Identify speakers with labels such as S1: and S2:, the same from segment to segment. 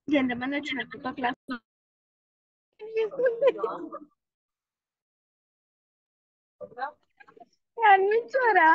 S1: ఎంతమంది వచ్చినట్టు క్లాస్ అనిపించారా?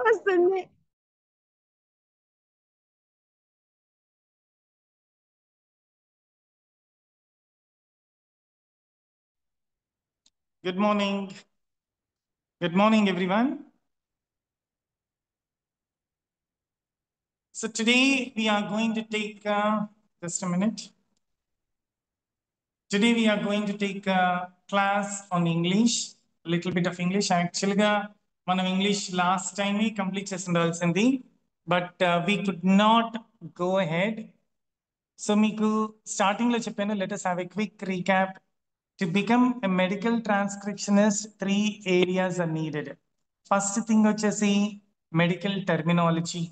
S1: వస్తుంది.
S2: Good morning. Good morning, everyone. So today we are going to take, just a minute. Today we are going to take a class on English, a little bit of English. Actually, మనం English last time complete చేసి ఉండాల్సింది, but we could not go ahead. So మీకు starting లో చెప్పాను, let us have a quick recap. To become a medical transcriptionist, 3 areas are needed. First thing వచ్చేసి medical terminology.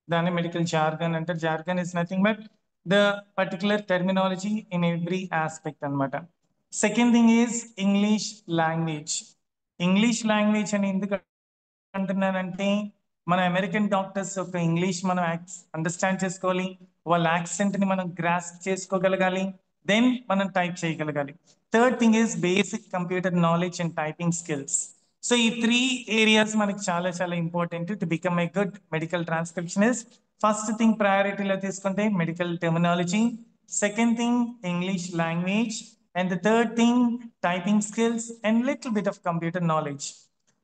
S2: దాన్ని medical jargon అంటారు. Jargon is nothing but the particular terminology in every aspect అన్నమాట. Second thing is English language. English language అని ఎందుకు అంటున్నానంటే మన American doctors యొక్క English మనం అండర్స్టాండ్ చేసుకోవాలి, వాళ్ళ యాక్సెంట్ ని మనం గ్రాస్ప్ చేసుకోగలగాలి, దెన్ మనం టైప్ చేయగలగాలి. Third thing is basic computer knowledge and typing skills. So ఈ 3 ఏరియాస్ మనకి చాలా చాలా important to become a good medical transcriptionist. First thing ప్రయారిటీలో తీసుకుంటే medical terminology, second thing English language, and the third thing typing skills and little bit of computer knowledge.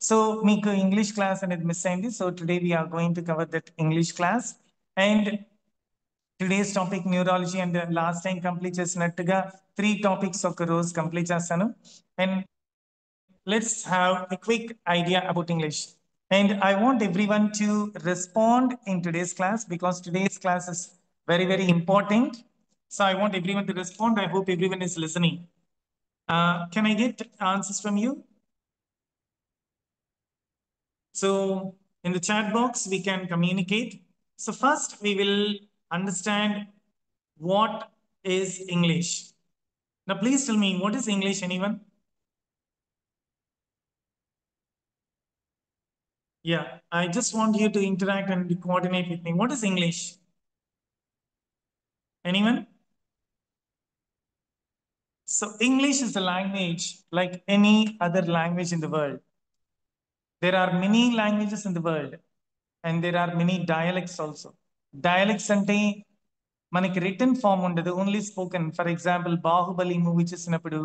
S2: So మీకు English class అనేది miss అయింది. So today we're going to cover that English class. And today's topic neurology. And last time complete చేసినట్టుగా 3 topics ఒక రోజు complete చేస్తాను. And let's have a quick idea about English. And I want everyone to respond in today's class because today's class is very, very important. So I want everyone to respond. I hope everyone is listening. Can I get answers from you? So in the chat box, we can communicate. So first we will understand what is English. Now, please tell me, what is English, anyone? Yeah, I just want you to interact and coordinate with me. What is English? Anyone? So English is a language like any other language in the world. There are many languages in the world and there are many dialects also. Dialects ante మనకి written form ఉండదు, only spoken. For example Baahubali movie చూసినప్పుడు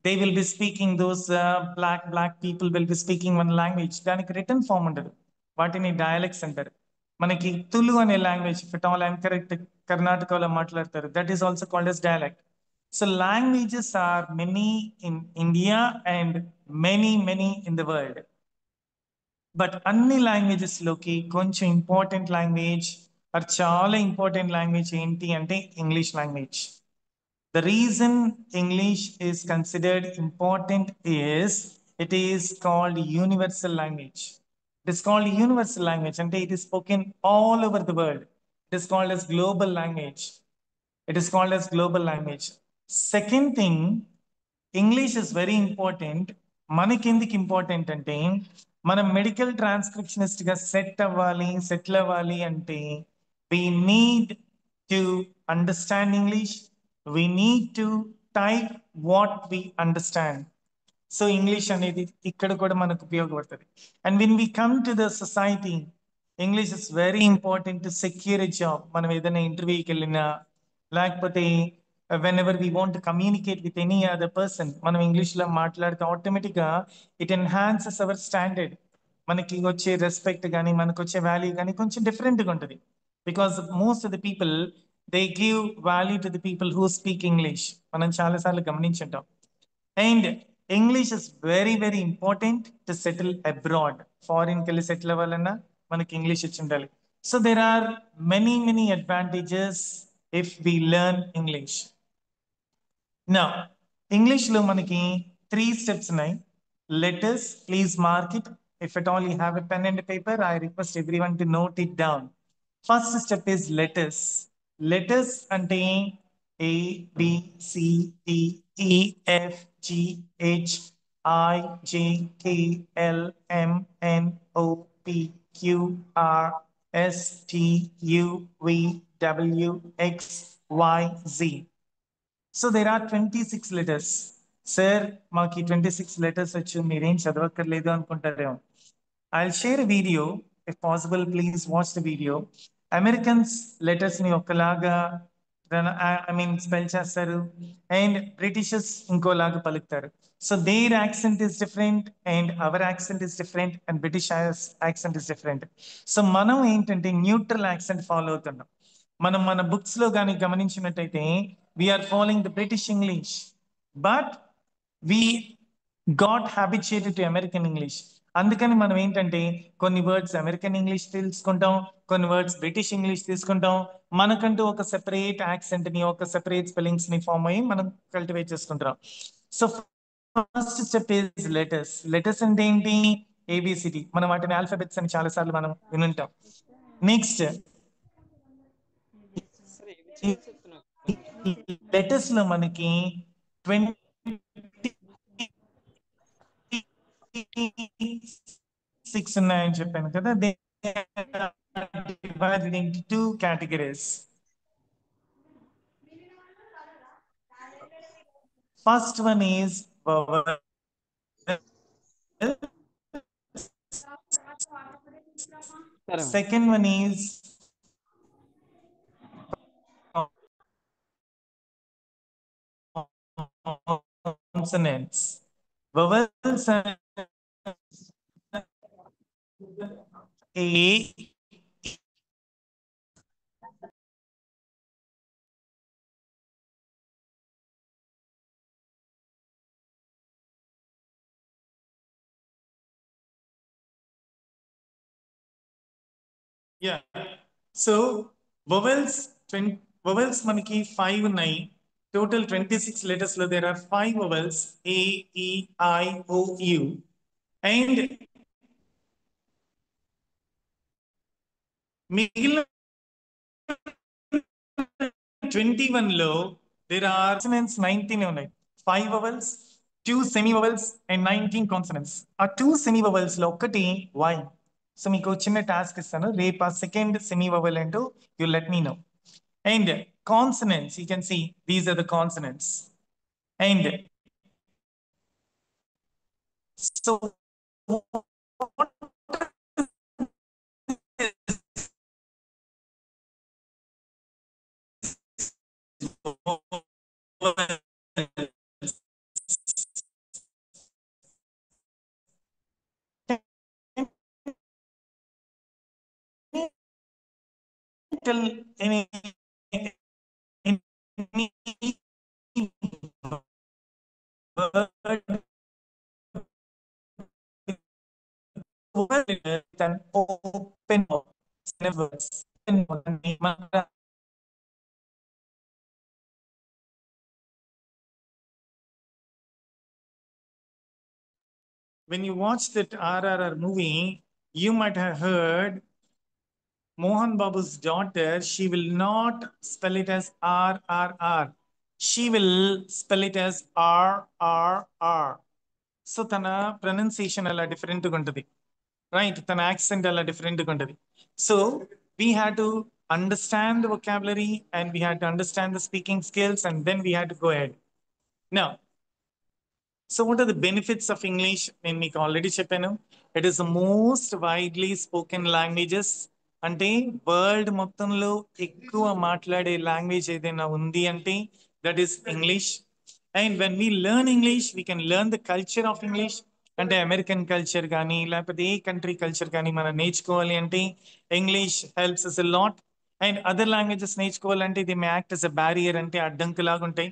S2: they will be speaking those black people will be speaking one language, దానికి written form ఉండదు, వాటిని డయాలెక్ట్స్ అంటారు. మనకి తులు అనే language ఫిటాల్ and correct కర్ణాటకలో మాట్లాడతారు, that is also called as dialect. So languages are many in India and many in the world. But అన్ని languages లోకి కొంచెం ఇంపార్టెంట్ లాంగ్వేజ్ ఆర్ చాలా ఇంపార్టెంట్ లాంగ్వేజ్ ఏంటి అంటే English language. The reason English is considered important is it is called universal language. It is called universal language and it is spoken all over the world. It is called as global language. It is called as global language. Second thing, English is very important. మనకి ఎందుకు important అంటే మనం medical transcriptionist గా settle అవ్వాలి అంటే we need to understand English. We need to type what we understand. So English అనేది ఇక్కడ కూడా మనకు ఉపయోగపడుతుంది. And when we come to the society, English is very important to secure a job. మనం ఏదైనా ఇంటర్వ్యూకి వెళ్ళినా లేకపోతే whenever we want to communicate with any other person, మనం ఇంగ్లీష్లో మాట్లాడితే ఆటోమేటిక్గా ఇట్ ఎన్హాన్సెస్ అవర్ స్టాండర్డ్. మనకి వచ్చే రెస్పెక్ట్ కానీ మనకు వచ్చే వాల్యూ కానీ కొంచెం డిఫరెంట్గా ఉంటుంది. Because most of the people they give value to the people who speak English. మనం చాలాసార్లు గమనించుంటాం. And English is very very important to settle abroad. ఫారిన్కి వెళ్ళి సెటిల్ అవ్వాలన్నా మనకి ఇంగ్లీష్ ఇచ్చి ఉండాలి. So there are many advantages if we learn English. Now, English లో మనకి 3 steps ఉన్నాయి. Letters, please mark it. If at all you have a pen and a paper, I request everyone to note it down. First step is letters. Letters అంటే A, B, C, D, E, F, G, H, I, J, K, L, M, N, O, P, Q, R, S, T, U, V, W, X, Y, Z. So there are 26 letters. Sir, మాకు 26 letters వచ్చు మీరేం చదవక్కర్లేదు అనుకుంటారేమో. I'll share a video. If possible, please watch the video. Americans letters ని ఒకలాగా spell చేస్తారు and Britishers ఇంకోలాగా పలుకుతారు. So their accent is different and our accent is different and British accent is different. So మనం ఏంటంటే neutral accent follow అవుతున్నాం. మనం మన బుక్స్ లో కానీ గమనించినట్టయితే we're following the British English, but we got habituated to American English. అందుకని మనం ఏంటంటే కొన్ని వర్డ్స్ అమెరికన్ ఇంగ్లీష్ తీసుకుంటాం, కొన్ని వర్డ్స్ బ్రిటిష్ ఇంగ్లీష్ తీసుకుంటాం. మనకంటూ ఒక సెపరేట్ యాక్సెంట్ ని, ఒక సెపరేట్ స్పెల్లింగ్స్ ని ఫామ్ అయ్యి మనం కల్టివేట్ చేసుకుంటాం. So first step is letters. Letters అంటే ఏంటి? ఏబిసిడి. మనం వాటిని ఆల్ఫాబెట్స్ అని చాలా సార్లు మనం వినుంటాం. నెక్స్ట్ లెటర్స్ లో మనకి 26 ఉన్నాయని చెప్పాను కదా. They divided into 2 categories. First one is vowel. Second one is consonants. Vowels are A, yeah. So vowels మనకి 5 ఉన్నాయి. Total 26 letters లో there are 5 vowels: A, E, I, O, U. And మిగిలిన 21 లో there are consonants 19 ఉన్నాయి. 5 vowels, 2 semi vowels and 19 consonants. ఆ 2 semi vowels లో ఒకటి Y. So మీకు చిన్న టాస్క్ ఇస్తాను, రేపు ఆ సెకండ్ సెమీ వవెల్ ఏంటో you let me know. And consonants, you can see these are the consonants. And so any word an open words. When you watch that RRR movie, you might have heard Mohan Babu's daughter, she will not spell it as RRR. She will spell it as RRR. So tana pronunciation alla different untadi, right? Tana accent alla different untadi. So we had to understand the vocabulary and we had to understand the speaking skills, and then we had to go ahead. Now, so what are the benefits of English? నేను మీకు already చెప్పాను, it is the most widely spoken languages. అంటే world మొత్తంలో ఎక్కువ మాట్లాడే language ఏదైనా ఉంది అంటే that is English. And when we learn English we can learn the culture of English. అంటే అమెరికన్ కల్చర్ కానీ లేకపోతే ఏ కంట్రీ కల్చర్ కానీ మనం నేర్చుకోవాలి అంటే English helps us a lot. And other languages నేర్చుకోవాలంటే ఇది మే యాక్ట్ అస్ ఎ బ్యారియర్, అంటే అడ్డంకులాగా ఉంటాయి,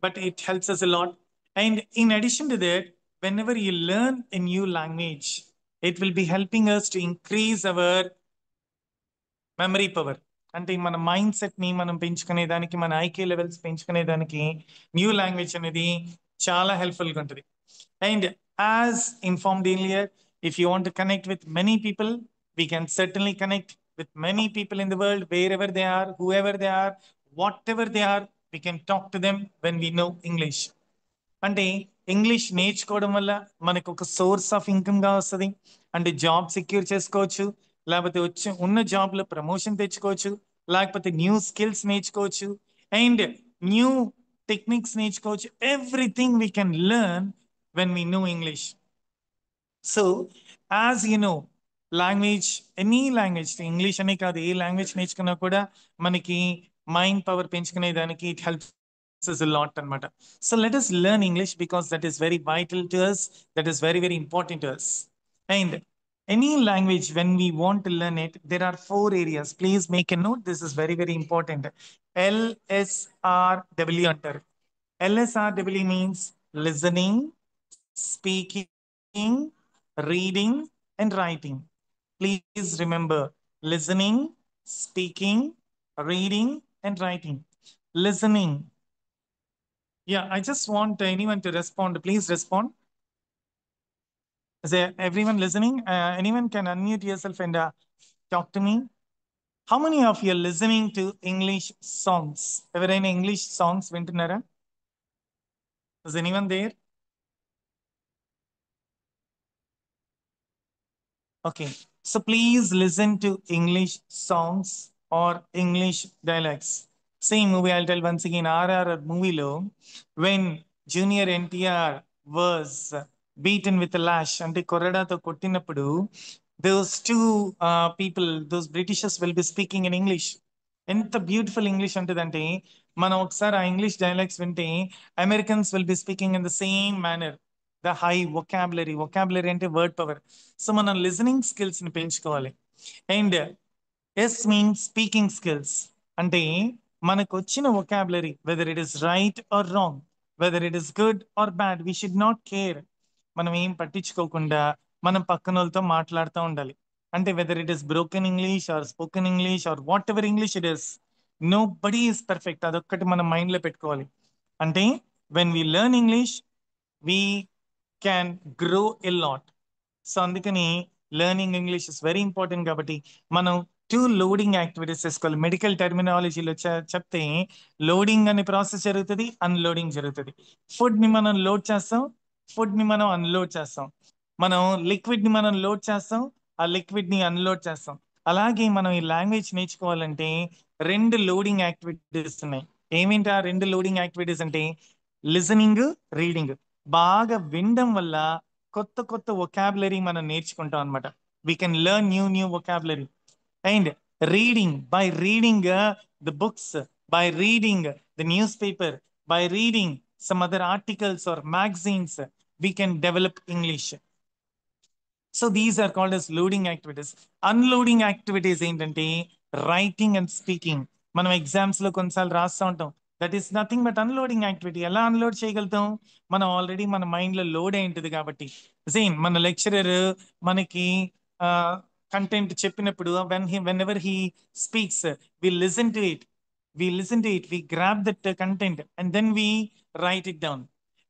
S2: but it helps us a lot. And in addition to that, whenever you learn a new language, it will be helping us to increase our memory power. అంటే మన mind set ని మనం పెంచుకునే దానికి, మన ఐక్యూ లెవెల్స్ పెంచుకునే దానికి new language అనేది చాలా హెల్ప్ఫుల్ గా ఉంటుంది. And as informed earlier, if you want to connect with many people, we can certainly connect with many people in the world, wherever they are, whoever they are, whatever they are, we can talk to them when we know English. అంటే English నేర్చుకోవడం వల్ల మనకు ఒక source of income గా వస్తుంది. అంటే job secure చేసుకోవచ్చు, లేకపోతే ఉన్న జాబ్ లో ప్రమోషన్ తెచ్చుకోవచ్చు, లేకపోతే న్యూ స్కిల్స్ నేర్చుకోవచ్చు, అండ్ న్యూ టెక్నిక్స్ నేర్చుకోవచ్చు. Everything we can learn when we know English. So as you know, language, any language, English అనే కాదు, ఏ లాంగ్వేజ్ నేర్చుకున్నా కూడా మనకి మైండ్ పవర్ పెంచుకునే దానికి it helps us a lot anamata. So let us learn English because that is very vital to us, that is very very important to us. And any language, when we want to learn it, there are four areas. Please make a note, this is very very important. LSRW antaru. LSRW means listening, speaking, reading, and writing. Please remember, listening, speaking, reading, and writing. Listening. Yeah, I just want anyone to respond. Please respond. Is there everyone listening? Anyone can unmute yourself and talk to me. How many of you are listening to English songs? Everyone English songs vintunara? Is anyone there? Okay, so please listen to English songs or English dialects. Same movie, I'll tell once again, RRR movie lo, when Junior NTR was beaten with a lash, ante korada tho kottinappudu, those two people, those Britishers will be speaking in English. ఎంత beautiful English ఉంటుందంటే, మనం ఒకసారి ఆ English dialogues వింటే Americans will be speaking in the same manner. The high vocabulary అంటే word power. So మనం listening skills ని పెంచుకోవాలి. And yes means speaking skills. అంటే మనకు వచ్చిన vocabulary, whether it is right are wrong, whether it is good or bad, we should not care. మనం ఏం పట్టించుకోకుండా మనం పక్కన వాళ్ళతో మాట్లాడుతూ ఉండాలి. అంటే whether it is broken English or spoken English or whatever English it is, nobody is perfect. అదొక్కటి మనం మైండ్ లో పెట్టుకోవాలి. అంటే when we learn English, we can grow a lot. So అందుకని learning English is very important. కాబట్టి మనం two loading activities చేసుకోవాలి. Medical టెర్మినాలజీలో చెప్తే లోడింగ్ అనే ప్రాసెస్ జరుగుతుంది, అన్లోడింగ్ జరుగుతుంది. ఫుడ్ ని మనం లోడ్ చేస్తాం, ఫుడ్ ని మనం అన్లోడ్ చేస్తాం. మనం లిక్విడ్ ని మనం లోడ్ చేస్తాం, ఆ లిక్విడ్ ని అన్లోడ్ చేస్తాం. అలాగే మనం ఈ లాంగ్వేజ్ నేర్చుకోవాలంటే రెండు లోడింగ్ యాక్టివిటీస్ ఉన్నాయి. ఏమిటి ఆ రెండు లోడింగ్ యాక్టివిటీస్ అంటే, లిజనింగ్, రీడింగ్. బాగా వినడం వల్ల కొత్త కొత్త వొకాబులరీ మనం నేర్చుకుంటాం అనమాట. We can learn new vocabulary. And reading, by reading the books, by reading the news paper, by reading some other articles or magazines, we can develop English. So these are called as loading activities. Unloading activities ఏంటంటే writing and speaking. మనం exams లో కొన్నిసార్లు రాస్తూ ఉంటాం. That is nothing but unloading activity. ఎలా unload చేయగలుగుతాం? మనం already మన మైండ్ లో లోడ్ అయి ఉంటుంది కాబట్టి. సేమ్ మన లెక్చరర్ మనకి కంటెంట్ చెప్పినప్పుడు whenever he speaks, we listen to it, we grab that content and then we write it down.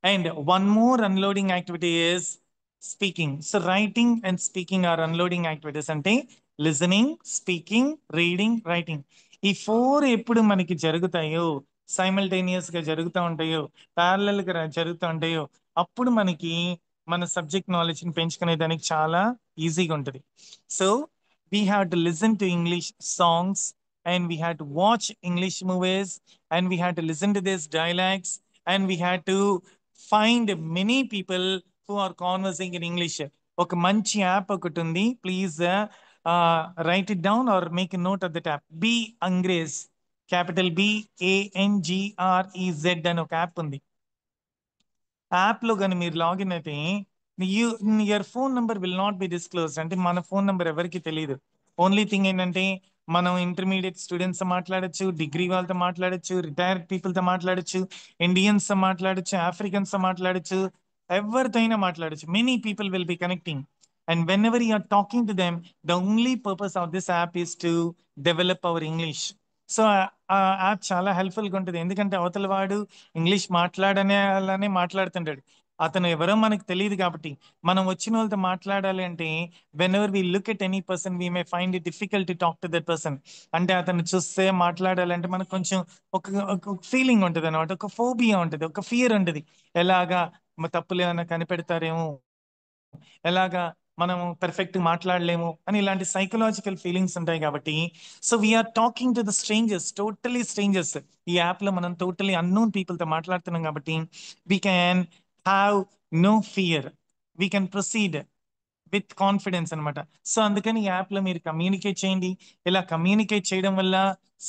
S2: And one more unloading activity is speaking. So writing and speaking are unloading activities. అంటే listening, speaking, reading, writing. ఈ four ఎప్పుడు మనకి జరుగుతాయో, simultaneous గా జరుగుతూ ఉంటాయో, parallel గా జరుగుతూ ఉంటాయో, అప్పుడు మనకి మన సబ్జెక్ట్ నాలెడ్జ్ ని పెంచుకునే దానికి చాలా ఈజీగా ఉంటుంది. So we have to listen to English songs, and we had to watch English movies, and we had to listen to these dialects, and we had to find many people who are conversing in English. ఒక మంచి app ఒకటి ఉంది, please write it down or make a note of that app. B Angrez, capital BANGREZ అని ఒక app ఉంది. App లో కానీ మీరు లాగిన్ అయితే your phone number will not be disclosed. అంటే మన ఫోన్ నంబర్ ఎవరికి తెలియదు. ఓన్లీ థింగ్ ఏంటంటే మనం ఇంటర్మీడియట్ స్టూడెంట్స్ తో మాట్లాడచ్చు, డిగ్రీ వాళ్ళతో మాట్లాడచ్చు, రిటైర్డ్ పీపుల్ తో మాట్లాడచ్చు, ఇండియన్స్ తో మాట్లాడచ్చు, ఆఫ్రికన్స్ తో మాట్లాడచ్చు, ఎవరితో అయినా మాట్లాడచ్చు. Many people will B connecting. And whenever you are talking to them, the only purpose of this app is to develop our English. So ఆ యాప్ చాలా హెల్ప్ఫుల్గా ఉంటుంది. ఎందుకంటే అవతల వాడు ఇంగ్లీష్ మాట్లాడనే మాట్లాడుతుంటాడు. అతను ఎవరో మనకు తెలియదు కాబట్టి మనం వచ్చిన వాళ్ళతో మాట్లాడాలి అంటే whenever we look at any person we may find it difficult to talk to that person. అంటే అతను చూస్తే మాట్లాడాలంటే మనకు కొంచెం ఒక ఫీలింగ్ ఉంటుంది అనమాట, ఒక ఫోబియా ఉంటుంది, ఒక ఫియర్ ఉంటుంది. ఎలాగా తప్పులు ఏమైనా కనిపెడతారేమో, ఎలాగా మనం పర్ఫెక్ట్ మాట్లాడలేము అని ఇలాంటి సైకలాజికల్ ఫీలింగ్స్ ఉంటాయి కాబట్టి so we're talking to the strangers, totally strangers. ఈ యాప్ లో మనం టోటలీ అన్నోన్ పీపుల్ తో మాట్లాడుతున్నాం కాబట్టి we can have no fear, we can proceed with confidence అనమాట. సో అందుకని ఈ యాప్ లో మీరు కమ్యూనికేట్ చేయండి. ఇలా కమ్యూనికేట్ చేయడం వల్ల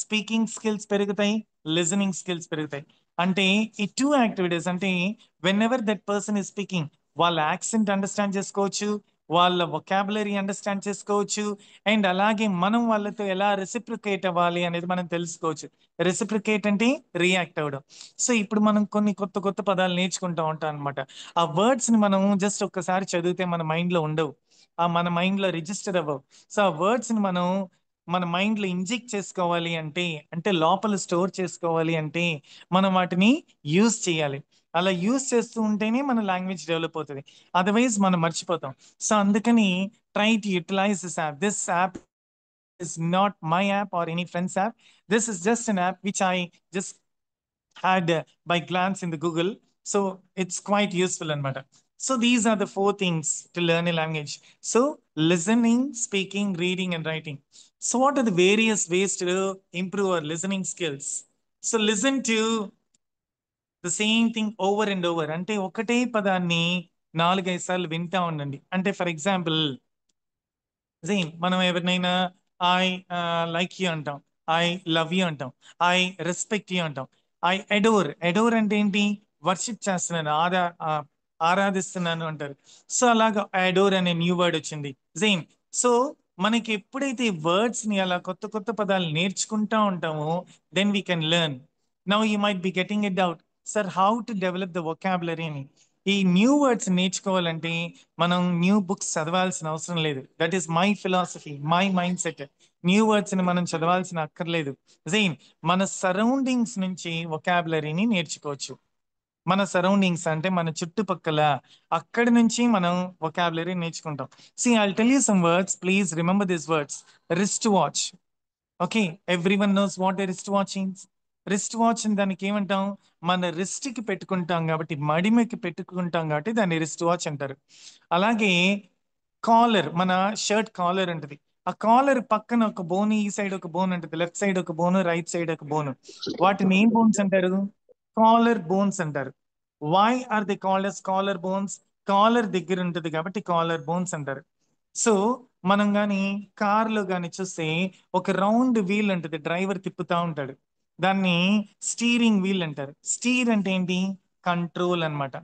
S2: స్పీకింగ్ స్కిల్స్ పెరుగుతాయి, లిజనింగ్ స్కిల్స్ పెరుగుతాయి. అంటే ఈ టూ యాక్టివిటీస్ అంటే when ever that person is speaking వాళ్ళ యాక్సెంట్ అండర్స్టాండ్ చేసుకోవచ్చు, వాళ్ళ వొకాబులరీ అండర్స్టాండ్ చేసుకోవచ్చు, అండ్ అలాగే మనం వాళ్ళతో ఎలా రెసిప్రికేట్ అవ్వాలి అనేది మనం తెలుసుకోవచ్చు. రెసిప్రికేట్ అంటే రియాక్ట్ అవ్వడం. సో ఇప్పుడు మనం కొన్ని కొత్త కొత్త పదాలు నేర్చుకుంటూ ఉంటాం అనమాట. ఆ వర్డ్స్ ని మనం జస్ట్ ఒక్కసారి చదివితే మన మైండ్ లో ఉండవు, ఆ మన మైండ్ లో రిజిస్టర్ అవ్వవు. సో ఆ వర్డ్స్ ని మనం మన మైండ్ లో ఇంజెక్ట్ చేసుకోవాలి అంటే, అంటే లోపల స్టోర్ చేసుకోవాలి అంటే మనం వాటిని యూజ్ చేయాలి. అలా యూజ్ చేస్తూ ఉంటేనే మన లాంగ్వేజ్ డెవలప్ అవుతుంది, అదర్వైజ్ మనం మర్చిపోతాం. సో అందుకని try to utilise this app. This app is not my app or any friend's app. This is just an app which I just had by glance in the Google. So it's quite useful and matter. So these are the four things to learn a language. So listening, speaking, reading, and writing. So what are the various ways to improve our listening skills? So listen to the same thing over and over. అంటే ఒకటే పదాన్ని 4-5 సార్లు వింటా ఉండండి. అంటే for example Jain మనం ఎవరినైనా I like you అంటాం, ఐ లవ్ యూ అంటాం, ఐ రెస్పెక్ట్ యూ అంటాం, ఐ అడోర్. అడోర్ అంటే ఏంటి? వర్షిప్ చేస్తున్నాను, ఆరాధిస్తున్నాను అంటారు. సో అలాగా అడోర్ అనే న్యూ వర్డ్ వచ్చింది జైన్. సో మనకి ఎప్పుడైతే వర్డ్స్ ని అలా కొత్త కొత్త పదాలు నేర్చుకుంటా ఉంటామో then we can learn. Now you might be getting it doubt, sir how to develop the vocabulary అని. ఈ న్యూ వర్డ్స్ నేర్చుకోవాలంటే మనం న్యూ బుక్స్ చదవాల్సిన అవసరం లేదు. That is my philosophy, my mind set. New words ని మనం చదవాల్సిన అక్కర్లేదు. జైన్ మన సరౌండింగ్స్ నుంచి వొకాబులరీని నేర్చుకోవచ్చు. మన సరౌండింగ్స్ అంటే మన చుట్టుపక్కల, అక్కడి నుంచి మనం వొకాబులరీ నేర్చుకుంటాం. See I tell you some words, please remember this words. Wrist watch. Okay, everyone knows what wrist watching. Wrist watch దానికి ఏమంటాం? మన రిస్ట్ కి పెట్టుకుంటాం కాబట్టి, మడిమెకి పెట్టుకుంటాం కాబట్టి దాన్ని రిస్ట్ వాచ్ అంటారు. అలాగే కాలర్, మన షర్ట్ కాలర్ ఉంటుంది. ఆ కాలర్ పక్కన ఒక బోన్, ఈ సైడ్ ఒక బోన్ ఉంటుంది, లెఫ్ట్ సైడ్ ఒక బోన్, రైట్ సైడ్ ఒక బోన్. వాటిని ఏం బోన్స్ అంటారు? కాలర్ బోన్స్ అంటారు. Why are they called as collar bones? Collar దగ్గర ఉంటుంది కాబట్టి కాలర్ బోన్స్ అంటారు. సో మనం కానీ కార్లో కానీ చూస్తే ఒక రౌండ్ వీల్ ఉంటుంది, డ్రైవర్ తిప్పుతా ఉంటాడు, దాన్ని స్టీరింగ్ వీల్ అంటారు. స్టీర్ అంటే ఏంటి? కంట్రోల్ అన్నమాట.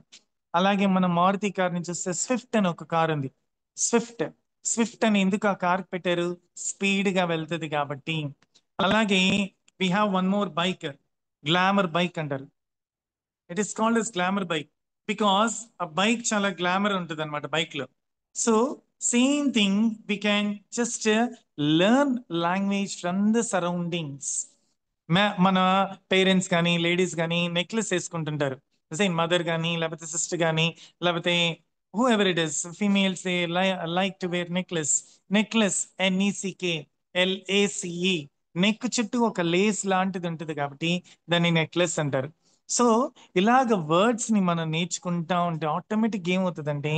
S2: అలాగే మనం మారుతి కార్ ని చూస్తే స్విఫ్ట్ అని ఒక కార్ ఉంది. స్విఫ్ట్, స్విఫ్ట్ అని ఎందుకు ఆ కార్ పెట్టారు? స్పీడ్ గా వెళ్తుంది కాబట్టి. అలాగే we have one more bike, glamour bike అంటారు. It is called as glamour bike because ఆ బైక్ చాలా గ్లామర్ ఉంటుంది అనమాట బైక్ లో. So same thing we can just learn language from the surroundings. మన పేరెంట్స్ కానీ లేడీస్ కానీ నెక్లెస్ వేసుకుంటుంటారు, సేమ్ మదర్ కానీ లేకపోతే సిస్టర్ కానీ లేకపోతే whoever it is, females like to wear necklace. Necklace NECK LACE, neck చుట్టూ ఒక లేస్ లాంటిది ఉంటుంది కాబట్టి దాన్ని నెక్లెస్ అంటారు. సో ఇలాగ వర్డ్స్ ని మనం నేర్చుకుంటా ఉంటే ఆటోమేటిక్ ఏమవుతుందంటే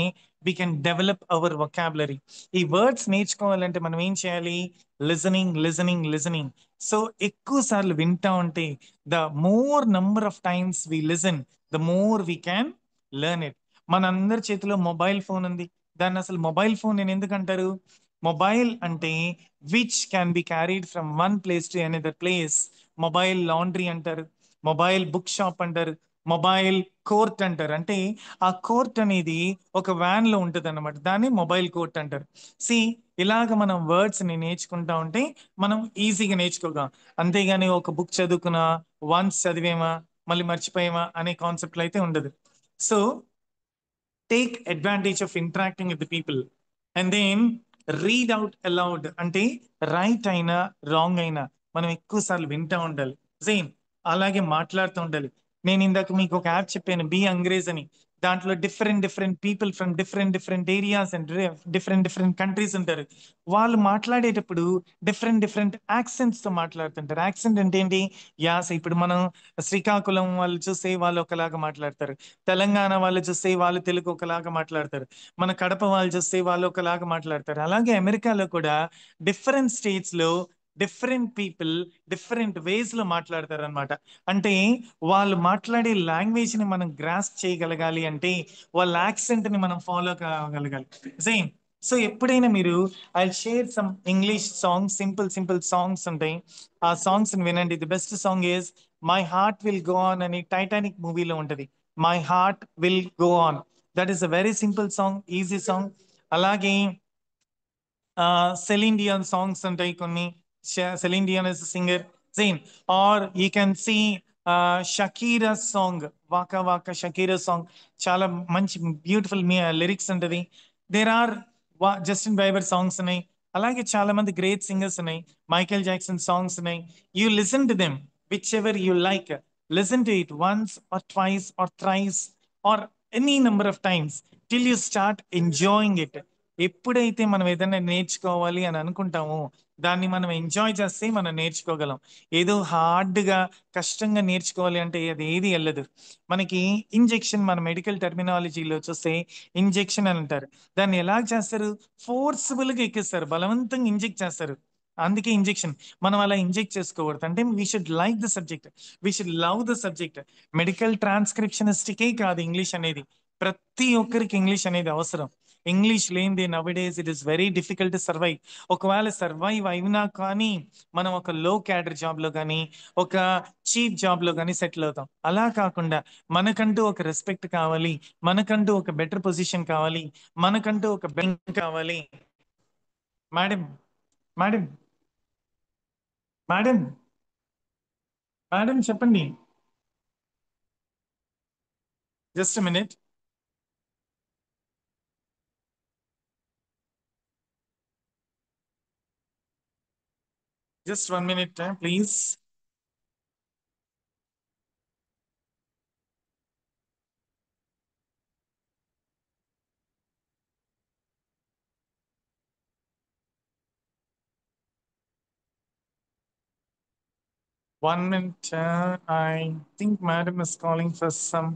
S2: we can develop our vocabulary. ఈ వర్డ్స్ నేర్చుకోవాలంటే మనం ఏం చేయాలి? Listening, listening, listening. సో ఎక్కువ సార్లు వింటా ఉంటే, the more number of times we listen, the more we can learn it. మనందరి చేతిలో మొబైల్ ఫోన్ ఉంది. దాన్ని అసలు మొబైల్ ఫోన్ అని ఎందుకు అంటారు? మొబైల్ అంటే which can be carried from one place to another place. Mobile laundry అంటారు, మొబైల్ బుక్ షాప్ అంటారు, మొబైల్ కోర్ట్ అంటారు. అంటే ఆ కోర్ట్ అనేది ఒక వ్యాన్ లో ఉంటది అనమాట, దాన్ని మొబైల్ కోర్ట్ అంటారు. సి ఇలాగ మనం వర్డ్స్ ని నేర్చుకుంటా ఉంటే మనం ఈజీగా నేర్చుకోగలం. అంతేగాని ఒక బుక్ చదువుకున్నా, వన్స్ చదివేమా మళ్ళీ మర్చిపోయామా అనే కాన్సెప్ట్లు అయితే ఉండదు. So take advantage of interacting with people and then read out aloud అంటే రైట్ అయినా రాంగ్ అయినా మనం ఎక్కువ సార్లు వింటూ ఉండాలి. సేమ్ అలాగే మాట్లాడుతూ ఉండాలి. నేను ఇందాక మీకు ఒక యాప్ చెప్పాను, బి అంగ్రేజ్ అని. దాంట్లో different different people from different different areas and different different countries ఉంటారు. వాళ్ళు మాట్లాడేటప్పుడు డిఫరెంట్ డిఫరెంట్ యాక్సెంట్స్ తో మాట్లాడుతుంటారు. యాక్సెంట్ అంటే ఏంటి? యాస. ఇప్పుడు మనం శ్రీకాకుళం వాళ్ళు చూస్తే వాళ్ళు ఒకలాగా మాట్లాడతారు, తెలంగాణ వాళ్ళు చూస్తే వాళ్ళు తెలుగు ఒకలాగా మాట్లాడతారు, మన కడప వాళ్ళు చూస్తే వాళ్ళు ఒకలాగా మాట్లాడతారు. అలాగే అమెరికాలో కూడా డిఫరెంట్ స్టేట్స్ లో డిఫరెంట్ పీపుల్ డిఫరెంట్ వేస్ లో మాట్లాడతారు అనమాట. అంటే వాళ్ళు మాట్లాడే లాంగ్వేజ్ ని మనం గ్రాస్ప్ చేయగలగాలి అంటే వాళ్ళ యాక్సెంట్ ని మనం ఫాలో కాగలగాలి. సేమ్. సో ఎప్పుడైనా మీరు I share some English songs, simple simple songs ఉంటాయి, ఆ సాంగ్స్ వినండి. The best song is my heart will go on అని టైటానిక్ మూవీలో ఉంటది. My heart will go on. That is a very simple song, easy song. అలాగే Celine Dion songs ఉంటాయి కొన్ని. Celine Dion is singer. Same. Or you can see Shakira song, Waka Waka Shakira song, చాలా మంచి beautiful lyrics ఉంటది. There are Justin బైబర్ songs ఉన్నాయి. అలాగే చాలా మంది గ్రేట్ సింగర్స్ ఉన్నాయి. మైకేల్ జాక్సన్ సాంగ్స్ ఉన్నాయి. You listen to them which ever you like. Listen to it once or twice or thrice or any number of times till you start enjoying it. ఎప్పుడైతే మనం ఏదైనా నేర్చుకోవాలి అని అనుకుంటామో దాన్ని మనం ఎంజాయ్ చేస్తే మనం నేర్చుకోగలం. ఏదో హార్డ్గా కష్టంగా నేర్చుకోవాలి అంటే అది ఏది వెళ్ళదు మనకి. ఇంజెక్షన్, మన మెడికల్ టెర్మినాలజీలో చూస్తే ఇంజెక్షన్ అని అంటారు. దాన్ని ఎలా చేస్తారు? ఫోర్స్ఫుల్ గా ఎక్కిస్తారు, బలవంతంగా ఇంజెక్ట్ చేస్తారు. అందుకే ఇంజెక్షన్. మనం అలా ఇంజెక్ట్ చేసుకోకూడదు. అంటే we should like the subject, we should love the subject. Medical ట్రాన్స్క్రిప్షనిస్ట్కే కాదు ఇంగ్లీష్ అనేది, ప్రతి ఒక్కరికి ఇంగ్లీష్ అనేది అవసరం. ఇంగ్లీష్ లేనిది nowadays it is very difficult to survive. ఒకవేళ సర్వైవ్ అయినా కానీ మనం ఒక లో క్యాడర్ జాబ్ లో కానీ ఒక చీప్ జాబ్ లో కానీ సెటిల్ అవుతాం. అలా కాకుండా మనకంటూ ఒక రెస్పెక్ట్ కావాలి, మనకంటూ ఒక బెటర్ పొజిషన్ కావాలి, మనకంటూ ఒక బెంక్ కావాలి. మేడం, మేడం, మేడం, మేడం చెప్పండి. Just minute, just 1 minute please. One minute. I think madam is calling for some.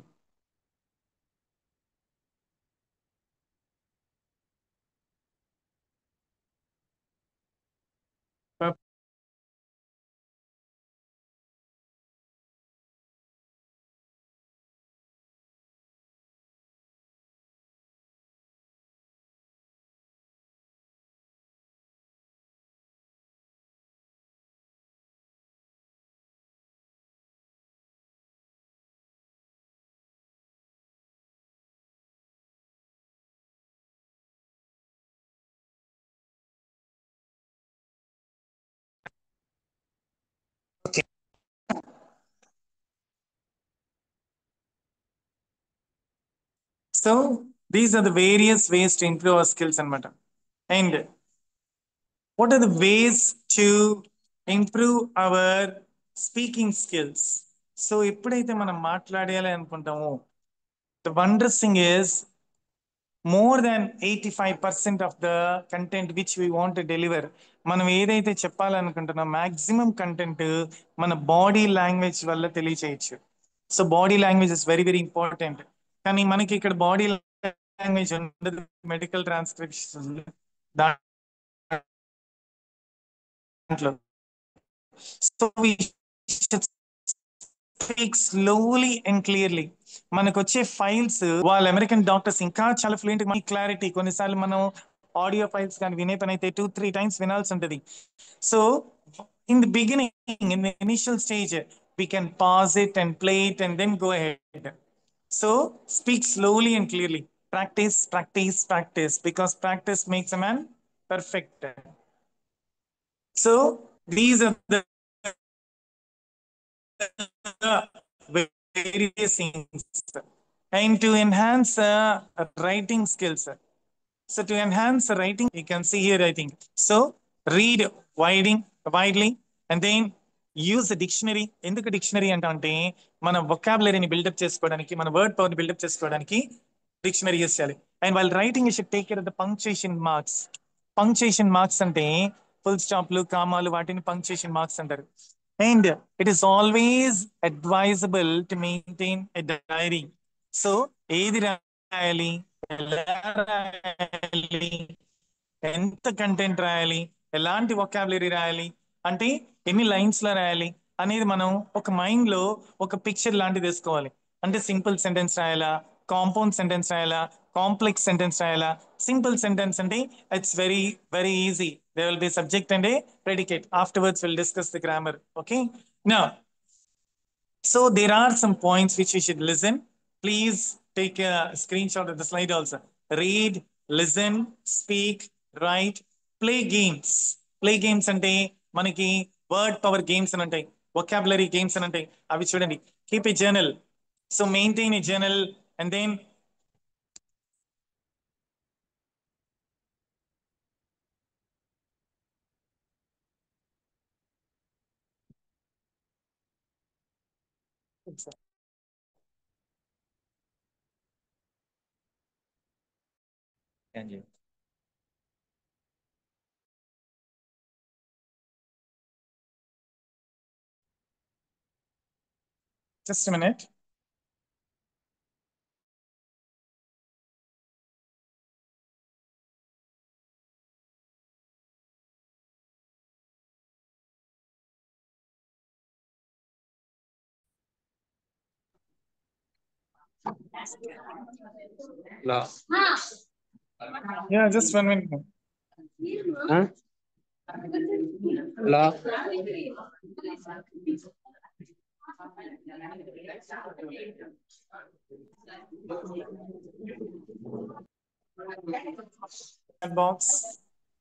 S2: Okay. So these are the various ways to improve our skills and matter. And what are the ways to improve our speaking skills? So ఎప్పుడైతే మనం మాట్లాడాలి అనుకుంటామో, the wondrous thing is more than 85% of the content which we want to deliver, మనం ఏదైతే చెప్పాలనుకుంటున్నా maximum content మన body language వల్ల తెలియచేయచ్చు. So body language is very very important. కానీ మనకి ఇక్కడ బాడీ లాంగ్వేజ్ ఉండదు మెడికల్ ట్రాన్స్క్రిప్షన్ దాంట్లో. So we speak slowly and clearly. మనకు వచ్చే ఫైల్స్ వాళ్ళ అమెరికన్ డాక్టర్స్ ఇంకా చాలా ఫ్లూయెంట్, క్లారిటీ. కొన్నిసార్లు మనం ఆడియో ఫైల్స్ కానీ వినే పని అయితే 2-3 times వినాల్సి ఉంటుంది. So in the beginning, in the initial stage, we can pause it and play it and then go ahead. So speak slowly and clearly. Practice, practice, practice, because practice makes a man perfect. So these are the various things. And to enhance writing skills, So to enhance the writing, you can see here, I think. So read widely, and then use the dictionary. ఎందుకు dictionary అంటే మన vocabulary ని build up చేసుకోవడానికి, మన word power ని build up చేసుకోవడానికి dictionary use చేయాలి. And while writing you should take care of the punctuation marks. Punctuation marks అంటే ఫుల్ స్టాప్లు, కామాలు, వాటిని పంక్చుయేషన్ మార్క్స్ అంటారు. And it is always advisable to maintain a diary. So ఏది రాయాలి, ఎలా రాయాలి, ఎంత కంటెంట్ రాయాలి, ఎలాంటి వొకాబులరీ రాయాలి, అంటే ఎన్ని లైన్స్ లో రాయాలి అనేది మనం ఒక మైండ్ లో ఒక పిక్చర్ లాంటిది వేసుకోవాలి. అంటే సింపుల్ సెంటెన్స్ రాయాలా, కాంపౌండ్ సెంటెన్స్ రాయాలా, కాంప్లెక్స్ సెంటెన్స్ రాయాలా. సింపుల్ సెంటెన్స్ అంటే it's very very easy. They will be subject and a predicate. Afterwards will discuss the grammar. Okay, now so there are some points which we should listen. Please take a screenshot of the slide also. Read, listen, speak, write, play games. Play games అంటే మనకి word power games అని ఉంటాయి, vocabulary games అని ఉంటాయి. అవి చూడండి. Keep a journal. So maintain a journal, and then just a minute.
S3: La.
S2: Yeah, just 1 minute.
S3: Huh? La.
S2: Box.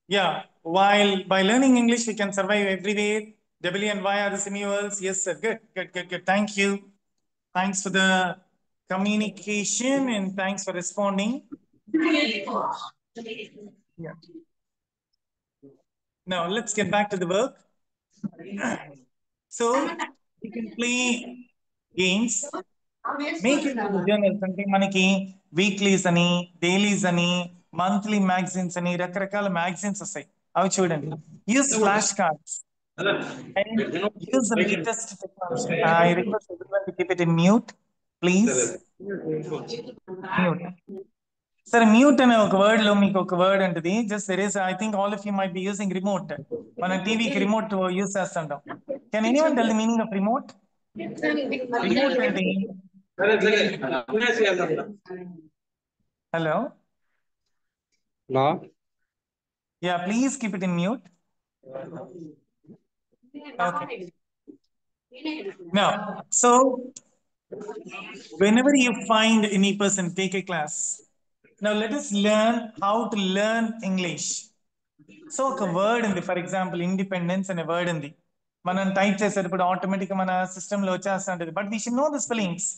S2: Yeah, while by learning English, we can survive everywhere. W and Y are the semi-vowels. Yes, sir. Good, good, good, good. Thank you. Thanks for the communication and thanks for responding. Yeah. Now let's get back to the work. So we can play games. Make it into journals. అంటే మనకి weeklies అని, dailies అని, monthly magazines అని రకరకాల magazines వస్తాయి. అవి చూడండి. Use flash cards and use the latest technology. I request everyone to keep it in mute, please. Mute. Sir, mute అనే ఒక వర్డ్ లో మీకు ఒక వర్డ్ ఉంటుంది. Just there is, I think all of you might be using remote. మన టీవీకి remote use చేస్తుంటాం. Can anyone tell the meaning of remote? Remote అంటే hello.
S3: La.
S2: Yeah, please keep it in mute. Okay. Now, so whenever you find any person, take a class. Now let us learn how to learn English. So ఒక word ఉంది, for example independence అనే word ఉంది. మనం type చేసేటప్పుడు automatic మన system లో వచ్చేస్తుంటది. But we should know the spellings.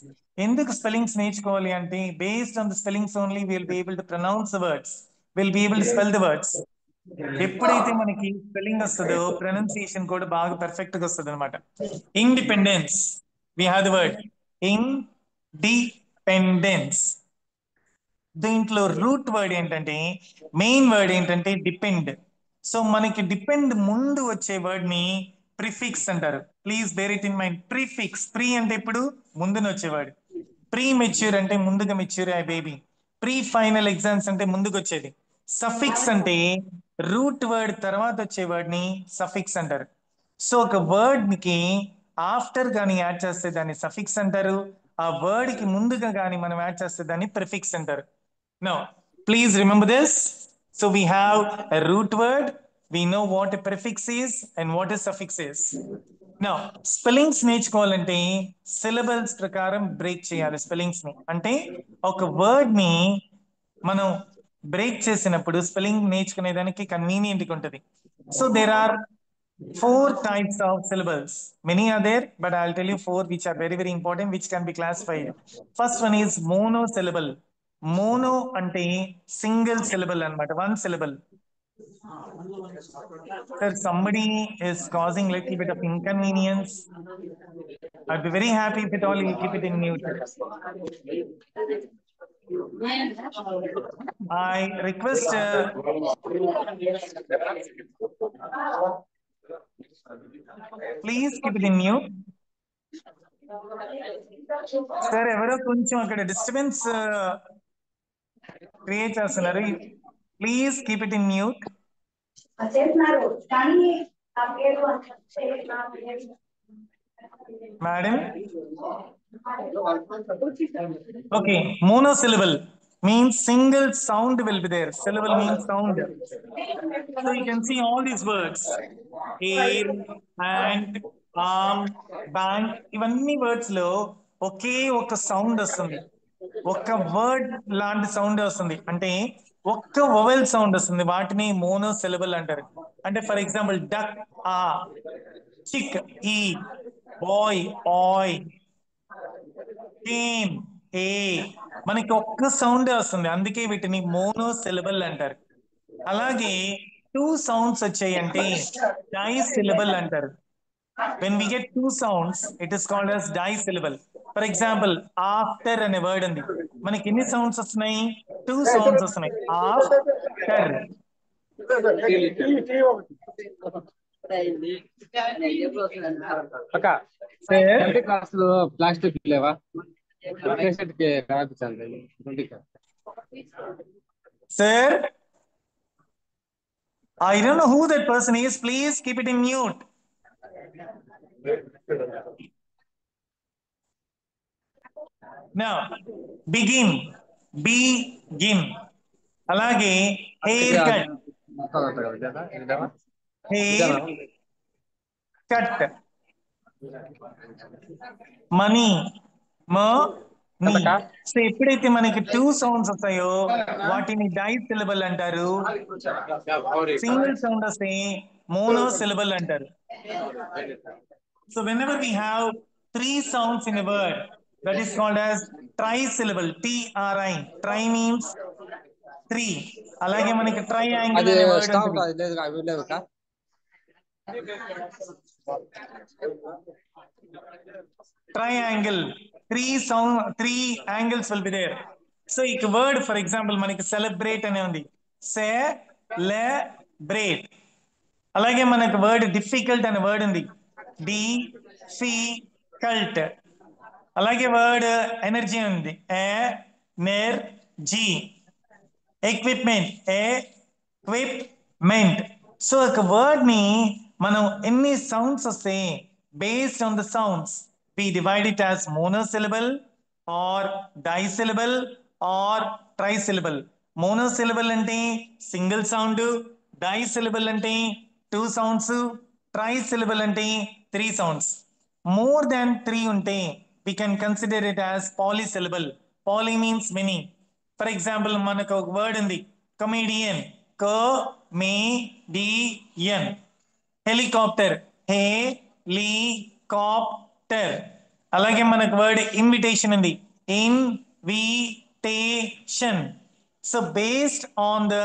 S2: ఎందుకు స్పెల్లింగ్స్ నేర్చుకోవాలి అంటే based on the spellings only will be able to pronounce the words, will be able to spell the words. ఎప్పుడైతే మనకి స్పెల్లింగ్ వస్తుందో ప్రొనౌన్సియేషన్ కూడా బాగా పర్ఫెక్ట్ గా వస్తుంది అనమాట. Independence, we have the word independence. దీంట్లో రూట్ వర్డ్ ఏంటంటే, మెయిన్ వర్డ్ ఏంటంటే డిపెండ్. సో మనకి డిపెండ్ ముందు వచ్చే వర్డ్ ని ప్రిఫిక్స్ అంటారు. Please bear it in mind. Prefix, pre అంటే ఇప్పుడు ముందున వచ్చేవాడు. ప్రీ మెచ్యూర్ అంటే ముందుగా మెచ్యూర్ అయ్యే బేబీ. ప్రీ ఫైనల్ ఎగ్జామ్స్ అంటే ముందుకు వచ్చేది. సఫిక్స్ అంటే రూట్ వర్డ్ తర్వాత వచ్చే వర్డ్ ని సఫిక్స్ అంటారు. సో ఒక వర్డ్ కి ఆఫ్టర్ గాని యాడ్ చేస్తే దాన్ని సఫిక్స్ అంటారు. ఆ వర్డ్ కి ముందుగా గాని మనం యాడ్ చేస్తే దాన్ని ప్రిఫిక్స్ అంటారు. Now, please remember this. So we have a root word. We know what a prefix is and what a suffix is. Now, spellings నేర్చుకోవాలంటే సిలబల్స్ ప్రకారం బ్రేక్ చేయాలి స్పెల్లింగ్స్ ని. అంటే ఒక వర్డ్ ని మనం బ్రేక్ చేసినప్పుడు స్పెల్లింగ్ నేర్చుకునే దానికి కన్వీనియంట్ గా ఉంటుంది. So there are 4 types of syllables. Many are there, but I'll tell you 4 which are very, very important, which can be classified. First one is monosyllable. Mono అంటే single syllable అన్నమాట, one syllable. Sir, somebody is causing little bit of inconvenience. I'd be very happy if at all you keep it in mute. I request please keep it in mute. Sir, ఎవరో కొంచెం అక్కడ disturbance create చేస్తున్నారు. Please keep it in mute. Madam? Okay, monosyllable means single sound will be there. Syllable means sound. So you can see all these words. Air, hand, arm, bank. ఇవన్నీ words లో ఒకే ఒక sound వస్తుంది, ఒక్క word లాంటి sound వస్తుంది, అంటే ఒక్క vowel sound వస్తుంది. వాటిని మోనోసిలబుల్ అంటారు. అంటే ఫర్ ఎగ్జాంపుల్ డక్ ఆ, చిక్ ఈ, బాయ్ ఆయ్, కేమ్ ఏ, మనకి ఒక్క సౌండ్ వస్తుంది, అందుకే వీటిని మోనోసిలబుల్ అంటారు. అలాగే టూ సౌండ్స్ వచ్చాయి అంటే డైసిలబుల్ అంటారు. When we get two sounds, it is called as disyllable. For example, after అనే వర్డ్ ఉంది, మనకి ఎన్ని సౌండ్స్ వస్తున్నాయి? టూ సౌండ్స్ వస్తున్నాయి, ఆఫ్టర్.
S3: క్లాసులో ప్లాస్టిక్ లేవా?
S2: Sir, I don't know who that person is. Please keep it in mute. Now, begin. Begin. అలాగే hair cut. Hair cut. Money. Money. So ఎప్పుడైతే మనకి టూ సౌండ్స్ వస్తాయో వాటిని డైసిలబుల్ అంటారు. సింగిల్ సౌండ్ వస్తే మోనోసిలబుల్ అంటారు. So whenever we have three sounds in a word, that is called as trisyllable. TRI. Tri means three. అలాగే మనకి triangle అనే వర్డ్ ఉంటుంది. Triangle. Three angles will be there. So ik word for example మనకి celebrate అనే ఉంది. Celebrate. అలాగే మనకి word difficult అనే వర్డ్ ఉంది. Difficult. అలాగే వర్డ్ ఎనర్జీ ఉంది. Energy. Equipment. Equipment. సో ఒక వర్డ్ ని మనం ఎన్ని సౌండ్స్ వస్తే based on the sounds we divide it as monosyllable or disyllable or trisyllable. Monosyllable అంటే సింగిల్ సౌండ్, disyllable అంటే టూ సౌండ్స్, trisyllable అంటే three sounds. More than three ఉంటే we can consider it as polysyllable. Poly means many. For example, మనకు ఒక word ఉంది comedian. Comedian. Helicopter. Helicopter. అలాగే మనకు word invitation ఉంది. Invitation. So based on the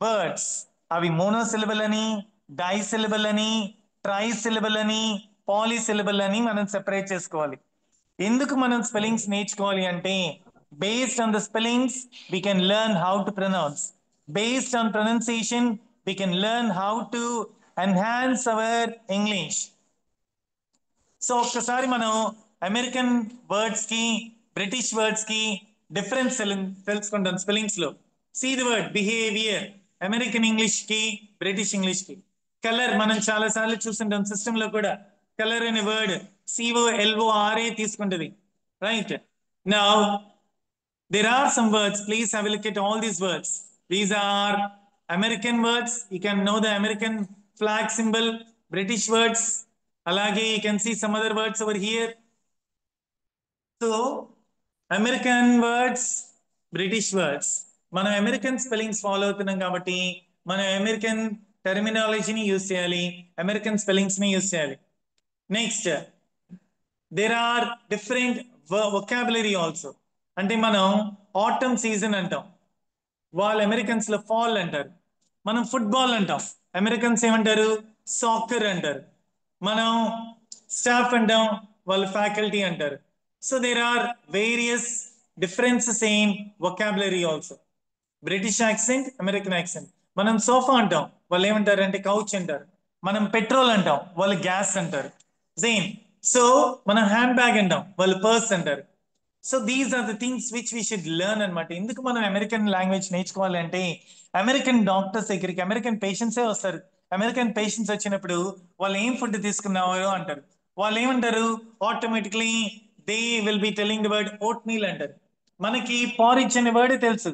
S2: words అవి మోనోసిలబుల్ అని, డైసిలబుల్ అని, ట్రైసిలబుల్ అని, పాలీసిలబుల్ అని మనం సెపరేట్ చేసుకోవాలి. ఎందుకు మనం స్పెల్లింగ్స్ నేర్చుకోవాలి అంటే based on the spellings we can learn how to pronounce. Based on pronunciation we can learn how to enhance our English. So ఒక్కసారి మనం అమెరికన్ వర్డ్స్ కి బ్రిటిష్ వర్డ్స్ కి డిఫరెన్స్ తెలుసుకుంటాం స్పెల్లింగ్స్ లో. See the word behaviour, American English కి British English కి. Colour మనం చాలా సార్లు చూస్తుంటాం సిస్టమ్ లో కూడా. కలర్ అనే వర్డ్ COLORA తీసుకుంటది, right? Now there are some words, please have a look at all these words. These are American words. You can know the American flag symbol. British words. Alage you can see some other words over here. So American words, British words. మనం American spellings follow అవుతున్నాం కాబట్టి మనం American టెర్మినాలజీని use చేయాలి, American spellings ని use చేయాలి. Next, there are different vocabulary also. అంటే మనం atom season అంటాం, వాళ్ళు అమెరికన్స్ లో ఫాల్ అంటారు. మనం ఫుట్బాల్ అంటాం, అమెరికన్స్ ఏమంటారు? సాకర్ అంటారు. మనం స్టాఫ్ అంటాం, వాళ్ళు ఫ్యాకల్టీ అంటారు. So there are various differences in vocabulary also. British accent, American accent. మనం సోఫా అంటాం, వాళ్ళు ఏమంటారు అంటే కౌచ్ అంటారు. మనం పెట్రోల్ అంటాం, వాళ్ళు గ్యాస్ అంటారు. సేమ్. సో మనం హ్యాండ్ బ్యాగ్ అంటాం, వాళ్ళు పర్స్ అంటారు. So these are the things which we should learn అనమాట. ఎందుకు మనం అమెరికన్ లాంగ్వేజ్ నేర్చుకోవాలి అంటే, అమెరికన్ డాక్టర్స్ దగ్గరికి అమెరికన్ పేషెంట్సే వస్తారు. అమెరికన్ పేషెంట్స్ వచ్చినప్పుడు వాళ్ళు ఏం ఫుడ్ తీసుకున్నారో అంటారు. వాళ్ళు ఏమంటారు? Automatically they will be telling the word oatmeal అంటారు. మనకి పారిచ్ అనే వర్డ్ తెలుసు,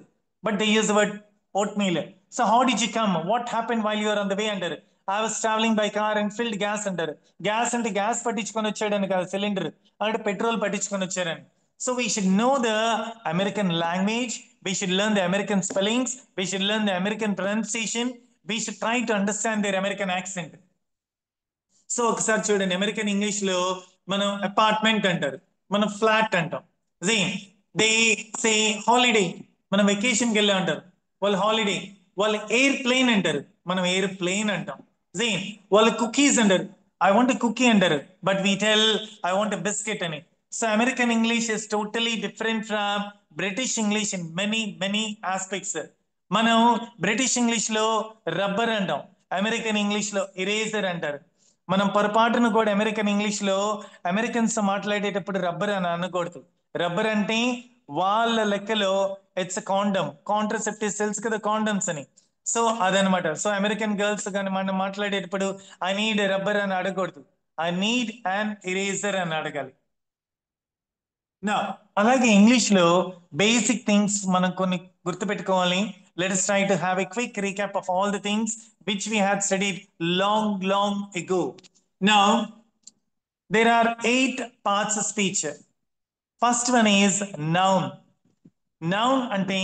S2: but they use the word oatmeal. So how did you come, what happen while you're on the way అంటారు. I was travelling by car and filled gas అంటారు. Gas అంటే gas పట్టించుకొని వచ్చాడని కాదు, cylinder అంటే petrol పట్టించుకొని వచ్చారని. So we should know the American language. We should learn the American spellings. We should learn the American pronunciation. We should try to understand their American accent. So ఒకసారి చూడండి, American English లో మనం apartment అంటారు, మనం flat అంటాం. They say holiday, మనం వెకేషన్కి వెళ్ళా అంటారు, వాళ్ళు హాలిడే. వాళ్ళు ఎయిర్ ప్లేన్ అంటారు, మనం ఎయిర్ ప్లేన్ అంటాం. వాళ్ళు కుకీస్ అంటారు, ఐ వాంట్ కుకీ అంటారు, but we tell I want biscuit అని. So American English is totally different from British English in many many aspects. మనం బ్రిటిష్ ఇంగ్లీష్ లో రబ్బర్ అంటాం, అమెరికన్ ఇంగ్లీష్ లో ఇరేజర్ అంటారు. మనం పొరపాటును కూడా అమెరికన్ ఇంగ్లీష్ లో అమెరికన్స్ మాట్లాడేటప్పుడు రబ్బర్ అని అనకూడదు. రబ్బర్ అంటే వాళ్ళ లెక్కలో ఇట్స్ కాండమ్, కాంట్రసెప్టివ్ సెల్స్ కదా కాండమ్స్ అని. సో అదనమాట. సో అమెరికన్ గర్ల్స్ కానీ మనం మాట్లాడేటప్పుడు ఐ నీడ్ రబ్బర్ అని అడగకూడదు, ఐ నీడ్ అండ్ ఇరేజర్ అని అడగాలి. నా అలాగే ఇంగ్లీష్ లో బేసిక్ థింగ్స్ మనం కొన్ని గుర్తుపెట్టుకోవాలి. Let us try to have a quick recap of all the things which we had studied long ago. Now there are 8 parts of speech. First one is noun. Noun అంటే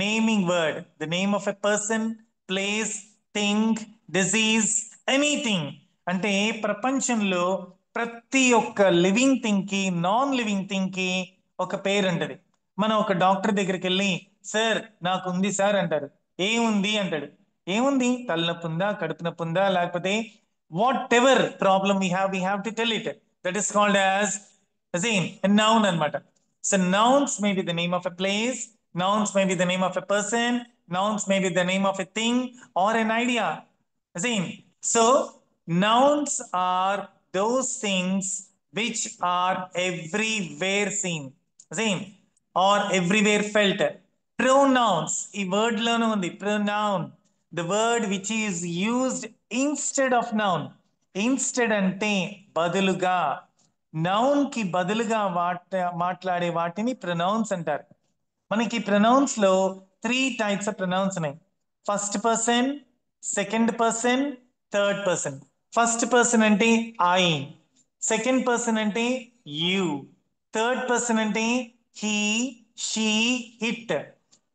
S2: naming word, the name of a person, place, thing, disease, anything. అంటే ప్రపంచంలో ప్రతి ఒక్క living thing కి, non living thing కి ఒక పేరు ఉంటది. మనం ఒక డాక్టర్ దగ్గరికి వెళ్ళి సార్ నాకు ఉంది సార్ అంటారు, ఏముంది అంటాడు. ఏముంది, తలనొప్పి ఉందా, కడుపు నొప్పి ఉందా, లేకపోతే what ever problem we have to tell it. That is called as a noun అనమాట. So nouns may be the name of a place, nouns may be the name of a person, nouns may be the name of a thing or an idea. So nouns are those things which are everywhere seen, or everywhere felt. Pronouns, ఈ word లోనే ఉంది pronoun, the word which is used instead of noun. Instead అంటే బదులుగా, noun కి బదులుగా మాట్లాడే వాటిని pronounce అంటారు. మనకి ప్రొనౌన్స్ లో 3 టైప్స్ ఆఫ్ ప్రొనౌన్స్ ఉన్నాయి. First person, second person, third person. First person అంటే ఐ, సెకండ్ పర్సన్ అంటే యు, థర్డ్ పర్సన్ అంటే he, she, it.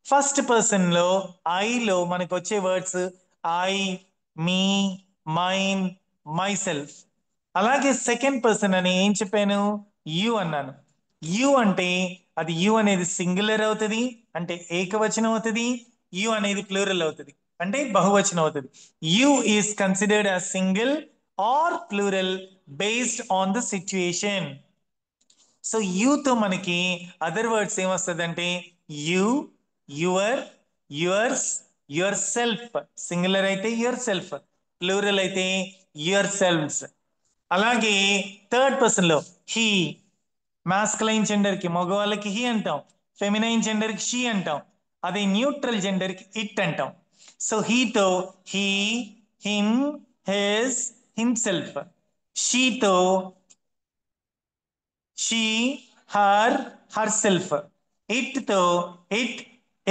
S2: First person లో ఐ లో మనకు వచ్చే words I, me, mine, myself. అలాగే సెకండ్ పర్సన్ అని ఏం చెప్పాను? యు అన్నాను. యు అంటే అది యు అనేది సింగులర్ అవుతుంది, అంటే ఏకవచనం అవుతుంది. యు అనేది ప్లూరల్ అవుతుంది, అంటే బహువచనం అవుతుంది. You is considered as single or plural based on the situation. So యూతో మనకి అదర్ వర్డ్స్ ఏమొస్తుంది అంటే you, your, yours, yourself. Singular అయితే యువర్ సెల్ఫ్, ప్లూరల్ అయితే యువర్ సెల్వ్స్. అలాగే థర్డ్ పర్సన్ లో హీ, మాస్కులైన్ జెండర్ కి మగవాళ్ళకి హీ అంటాం, ఫెమినైన్ జెండర్ కి షీ అంటాం, అదే న్యూట్రల్ జెండర్ కి ఇట్ అంటాం. సో హీతో హీ, హిమ్, హిస్, హిమ్సెల్ఫ్. షీతో she, her, herself. It తో it,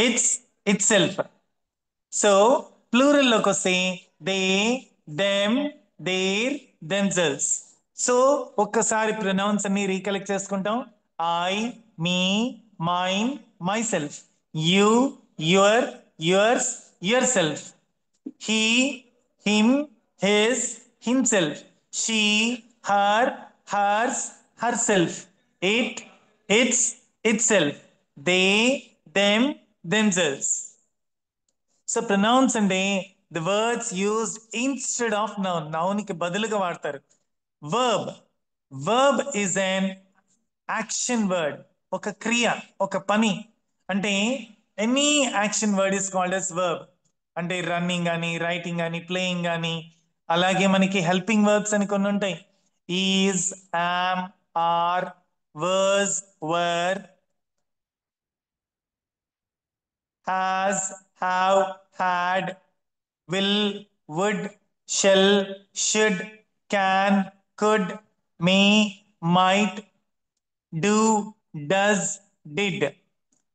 S2: its, itself. So plural లోకి వస్తే they, them, their, themselves. So ఒక్కసారి ప్రొనౌన్స్ అన్ని రీకలెక్ట్ చేసుకుంటాం. I, me, mine, myself. You, your, yours, yourself. he, him, his, himself. She, her, hers, herself. It, its, itself. they, them, themselves. So pronouns అంటే the words used instead of noun. నౌన్కి బదులుగా వాడతారు. Verb, verb is an action word, ఒక క్రియ, ఒక పని. అంటే any action word is called as verb. అంటే రన్నింగ్ కానీ, రైటింగ్ కానీ, ప్లేయింగ్ కానీ. అలాగే మనకి హెల్పింగ్ వర్బ్స్ అని కొన్ని ఉంటాయి. Is, am, are, was, were, has, have, had, will, would, shall, should, can, could, may, might, do, does, did.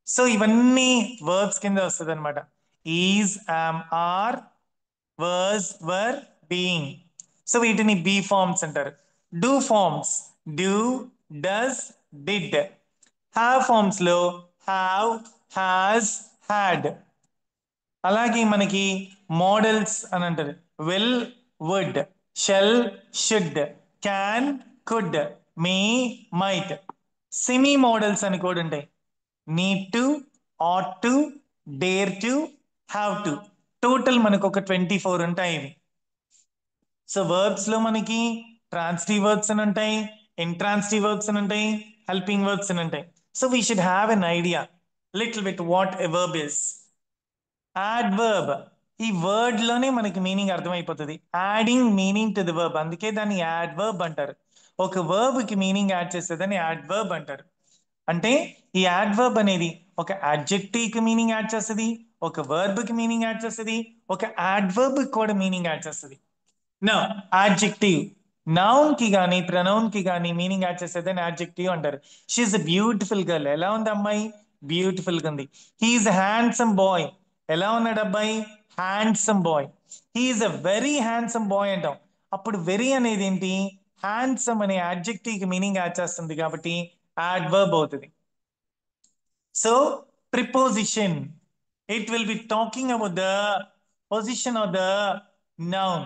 S2: So ఇవన్నీ వర్బ్స్ కింద వస్తుంది అనమాట. Is, am, are, was, were, being. So వీటిని బీ ఫార్మ్స్ అంటారు. Do forms do, does, did. Have forms లో have, has, had. అలాగే మనకి modals అని అంటారు. Will, would, shall, should, can, could, may, might. Semi modals అని కూడా ఉంటాయి. Need to, ought to, dare to, have to. Total మనకు ఒక 24 ఉంటాయి ఇవి. సో వర్బ్స్ లో మనకి ట్రాన్సిటివ్ వర్బ్స్ అని ఉంటాయి, ఇంట్రాన్సిటివ్ వర్బ్స్ అని ఉంటాయి, హెల్పింగ్ వర్బ్స్ అని ఉంటాయి. So we should have an idea little bit what a verb is. Adverb, ఈ వర్డ్ లోనే మనకి మీనింగ్ అర్థమైపోతుంది. Adding meaning to the verb, అందుకే దాన్ని యాడ్వర్బ్ అంటారు. ఒక వర్బ్ కి మీనింగ్ యాడ్ చేసేదాన్ని యాడ్వర్బ్ అంటారు. అంటే ఈ యాడ్వర్బ్ అనేది ఒక అడ్జెక్టివ్ కి మీనింగ్ యాడ్ చేస్తుంది, ఒక వర్బ్ కి మీనింగ్ యాడ్ చేస్తుంది, ఒక యాడ్వర్బ్ కి కూడా మీనింగ్ యాడ్ చేస్తుంది. నా యాడ్జెక్టివ్ నౌన్ కి గానీ ప్రనౌన్ కి గానీ మీనింగ్ యాడ్ చేసేదని యాడ్జెక్టివ్ అంటారు. షీఈస్ ఎ బ్యూటిఫుల్ గర్ల్, ఎలా ఉంది అమ్మాయి, బ్యూటిఫుల్ గా ఉంది. హీఈస్ హ్యాండ్సమ్ బాయ్, ఎలా ఉన్నాడు అబ్బాయి, handsome boy. He is a very handsome boy అంటాం. అప్పుడు వెరీ అనేది ఏంటి, హ్యాండ్సమ్ అనే యాడ్జెక్టివ్ కి మీనింగ్ యాడ్ చేస్తుంది కాబట్టి యాడ్వర్బ్ అవుతుంది. So preposition, it will be talking about the position of the noun.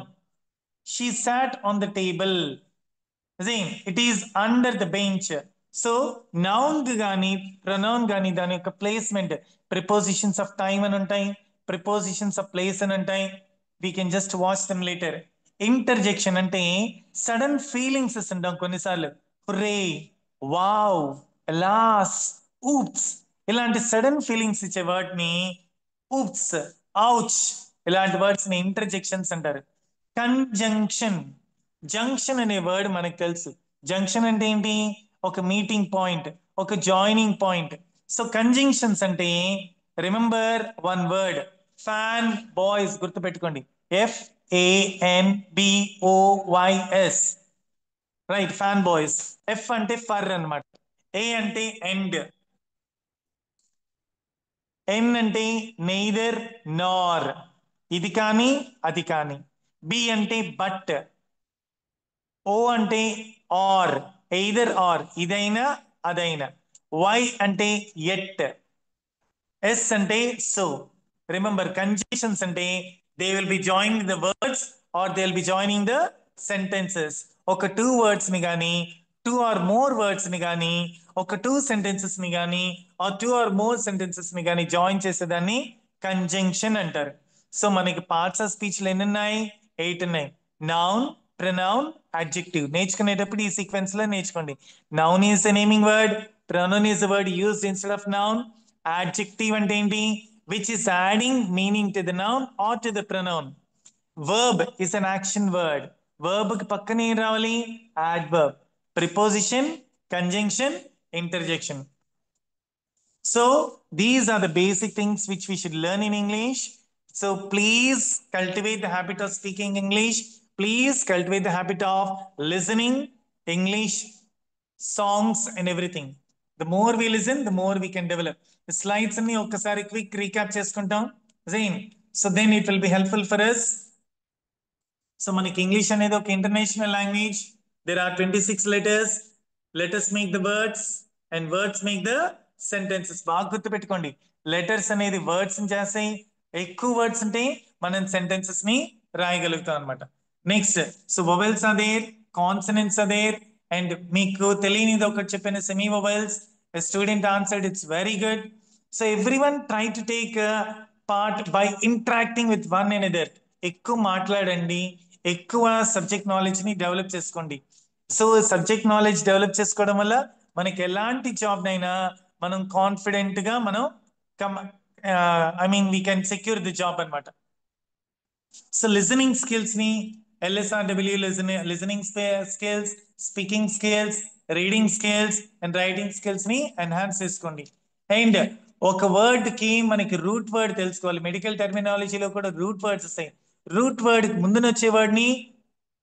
S2: She sat on the table. It is under the bench. So noun gani pronoun gani dani యొక్క placement, prepositions of time అని ఉంటాయి, prepositions of place అని ఉంటాయి. We can just watch them later. Interjection అంటే sudden feelings ఉంటాం కొన్నిసార్లు. Hurray, wow, loss, oops, ఇలాంటి sudden feelings ఇచ్చే వర్డ్ ని ఊప్స్, ఔచ్, ఇలాంటి వర్డ్స్ ని ఇంటర్జెక్షన్స్ అంటారు. కంజంక్షన్, జంక్షన్ అనే వర్డ్ మనకు తెలుసు. జంక్షన్ అంటే ఏంటి, ఒక మీటింగ్ పాయింట్, ఒక జాయినింగ్ పాయింట్. సో కంజంక్షన్స్ అంటే remember one word, fan boys, గుర్తుపెట్టుకోండి. FANBOYS, right, fan boys. F అంటే ఫర్ అన్నమాట, ఏ అంటే ఎండ్, ఎన్ అంటే నెయిదర్ నార్, ఇది కానీ అది కానీ. బి అంటే బట్, ఓ అంటే ఆర్, ఎయిదర్ ఆర్, ఇదైనా అదైనా. వై అంటే ఎట్, ఎస్ అంటే సో. రిమెంబర్ కంజంక్షన్స్ అంటే they will be joining the words or they will be joining the sentences. ఒక 2 words ని కానీ 2 or more words ని కానీ ఒక 2 sentences ని కానీ ఆర్ 2 or more sentences ని కానీ జాయిన్ చేసేదాన్ని కంజంక్షన్ అంటారు. సో మనకి పార్ట్స్ ఆఫ్ స్పీచ్ ఎన్ని ఉన్నాయి, 8 ఉన్నాయి. Noun, pronoun, adjective. నేర్చుకునేటప్పుడు ఈ సీక్వెన్స్ లో నేర్చుకోండి. Noun is a naming word, pronoun is a word used instead of noun. Adjective అంటే ఏంటి, which is adding meaning to the noun or to the pronoun. Verb is an action word. Verb కి పక్కన ఏం రావాలి, adverb. Preposition, conjunction, interjection. So these are the basic things which we should learn in English. So please cultivate the habit of speaking English. Please cultivate the habit of listening English songs and everything. The more we listen, the more we can develop. The slides అన్ని ఒక్కసారి quick recap చేసుకుంటాం. So then it will be helpful for us. So మనకి English అనేది ఒక international language. There are 26 letters. Let us make the words and words make the sentences. బాగా గుర్తుపెట్టుకోండి, letters అనేది words ని చేస్తాయి. ఎక్కువ వర్డ్స్ ఉంటే మనం సెంటెన్సెస్ ని రాయగలుగుతాం అనమాట. Next, so vowels are there, consonants are there, and మీకు తెలియనిది ఒకటి చెప్పిన semi vowels A student answered, it's very good. So everyone try to take a part by interacting with one another. ఎక్కువ మాట్లాడండి, ఎక్కువ సబ్జెక్ట్ నాలెడ్జ్ ని develop చేసుకోండి. So subject knowledge develop చేసుకోవడం వల్ల మనకి ఎలాంటి జాబ్ నైనా మనం కాన్ఫిడెంట్ గా మనం I mean we can secure the job అనమాట. సో లిసనింగ్ స్కిల్స్ ని LSRW listening skills, speaking skills, reading skills and writing skills ని ఎన్హాన్స్ చేసుకోండి. అండ్ ఒక వర్డ్ కి మనకి రూట్ వర్డ్ తెలుసుకోవాలి. మెడికల్ టెర్మినాలజీలో కూడా రూట్ వర్డ్స్ వస్తాయి. రూట్ వర్డ్ ముందున వచ్చే వర్డ్ ని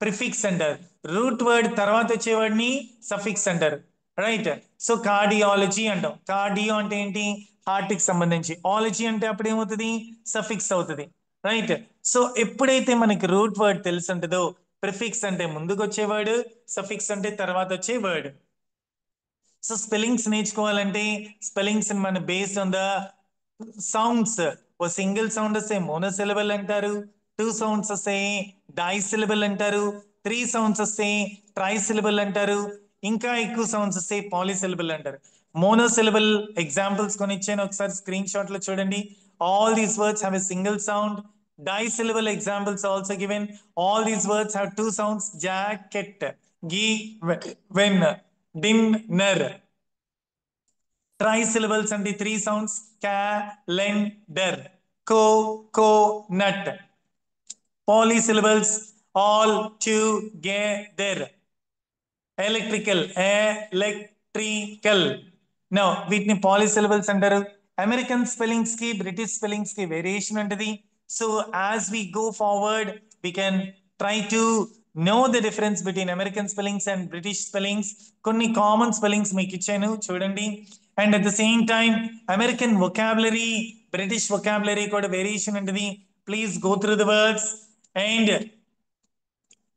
S2: ప్రిఫిక్స్ అంటారు, రూట్ వర్డ్ తర్వాత వచ్చే వర్డ్ ని సఫిక్స్ అంటారు. రైట్. సో కార్డియాలజీ అంటాం. కార్డియో అంటే ఏంటి? హార్ట్ కి సంబంధించి. ఆలజీ అంటే అప్పుడు ఏమవుతుంది? సఫిక్స్ అవుతుంది. రైట్. సో ఎప్పుడైతే మనకి రూట్ వర్డ్ తెలిసి ఉంటుందో, ప్రిఫిక్స్ అంటే ముందుకు వచ్చే వర్డ్, సఫిక్స్ అంటే తర్వాత వచ్చే వర్డ్. సో స్పెల్లింగ్స్ నేర్చుకోవాలంటే స్పెల్లింగ్స్ మన బేస్డ్ ఆన్ ద సౌండ్స్. ఓ సింగిల్ సౌండ్ వస్తే మోనోసిలబుల్ అంటారు, 2 సౌండ్స్ వస్తే డైసిలబుల్ అంటారు, 3 సౌండ్స్ వస్తే ట్రైసిలబుల్ అంటారు, ఇంకా ఎక్కువ సౌండ్స్ వస్తే పాలిసిలబుల్ అంటారు. మోనోసిలబుల్ ఎగ్జాంపుల్స్ కొన్ని ఇచ్చాను, ఒకసారి స్క్రీన్ షాట్ లో చూడండి. All these words have a single sound. Disyllable examples also given. All these words have 2 sounds: jacket, when, dinner. Trisyllables and the 3 sounds: calendar, coconut. Polysyllables all together: electrical, electrical. Now వీటిని polysyllables అంటారు. American spellings కి British spellings కి variation ఉంటుంది. So as we go forward we can try to know the difference between American spellings and British spellings. కొన్ని common spellings మీకు ఇచ్చాను చూడండి. And at the same time American vocabulary, British vocabulary కూడా variation ఉంటుంది. Please go through the words. And